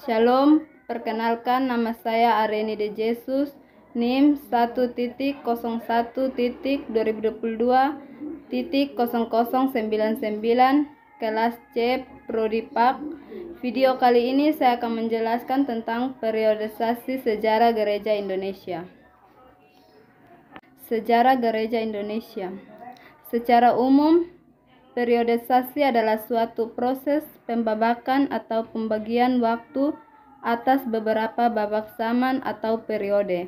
Shalom, perkenalkan nama saya Areni De Jesus, NIM 1.2022.0099, kelas C, Prodi Pak. Video kali ini saya akan menjelaskan tentang periodisasi sejarah gereja Indonesia. Sejarah gereja Indonesia. Secara umum, periodisasi adalah suatu proses pembabakan atau pembagian waktu atas beberapa babak zaman atau periode.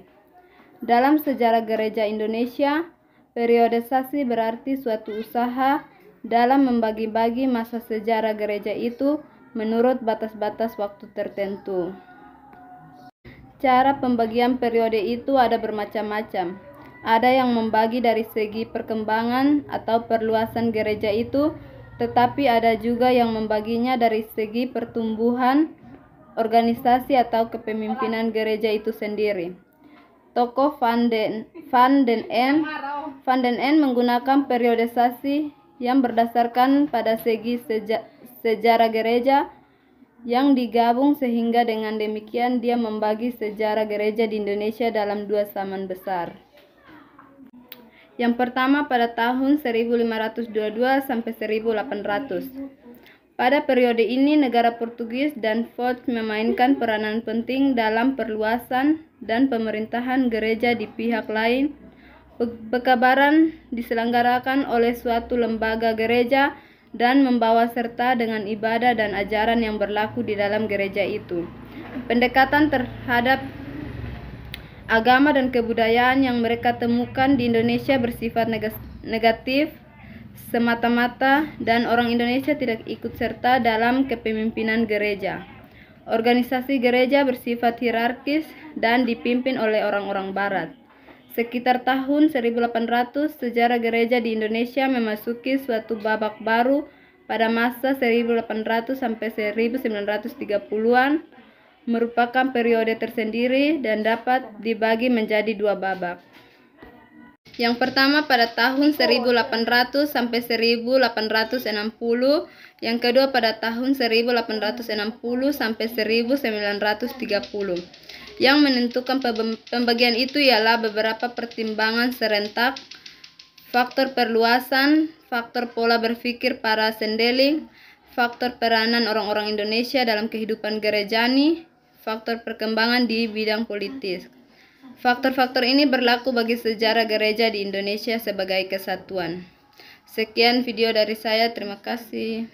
Dalam sejarah gereja Indonesia, periodisasi berarti suatu usaha dalam membagi-bagi masa sejarah gereja itu menurut batas-batas waktu tertentu. Cara pembagian periode itu ada bermacam-macam. Ada yang membagi dari segi perkembangan atau perluasan gereja itu, tetapi ada juga yang membaginya dari segi pertumbuhan, organisasi atau kepemimpinan gereja itu sendiri. Tokoh Van den En menggunakan periodisasi yang berdasarkan pada segi sejarah gereja yang digabung, sehingga dengan demikian dia membagi sejarah gereja di Indonesia dalam dua zaman besar. Yang pertama pada tahun 1522 sampai 1800. Pada periode ini negara Portugis dan Fort memainkan peranan penting dalam perluasan dan pemerintahan gereja di pihak lain. Pekabaran diselenggarakan oleh suatu lembaga gereja dan membawa serta dengan ibadah dan ajaran yang berlaku di dalam gereja itu. Pendekatan terhadap agama dan kebudayaan yang mereka temukan di Indonesia bersifat negatif semata-mata, dan orang Indonesia tidak ikut serta dalam kepemimpinan gereja. Organisasi gereja bersifat hierarkis dan dipimpin oleh orang-orang Barat. Sekitar tahun 1800, sejarah gereja di Indonesia memasuki suatu babak baru. Pada masa 1800 sampai 1930-an merupakan periode tersendiri dan dapat dibagi menjadi dua babak. Yang pertama pada tahun 1800 sampai 1860, yang kedua pada tahun 1860 sampai 1930. Yang menentukan pembagian itu ialah beberapa pertimbangan serentak, faktor perluasan, faktor pola berpikir para sendeling, faktor peranan orang-orang Indonesia dalam kehidupan gerejani, faktor perkembangan di bidang politis. Faktor-faktor ini berlaku bagi sejarah gereja di Indonesia sebagai kesatuan. Sekian video dari saya, terima kasih.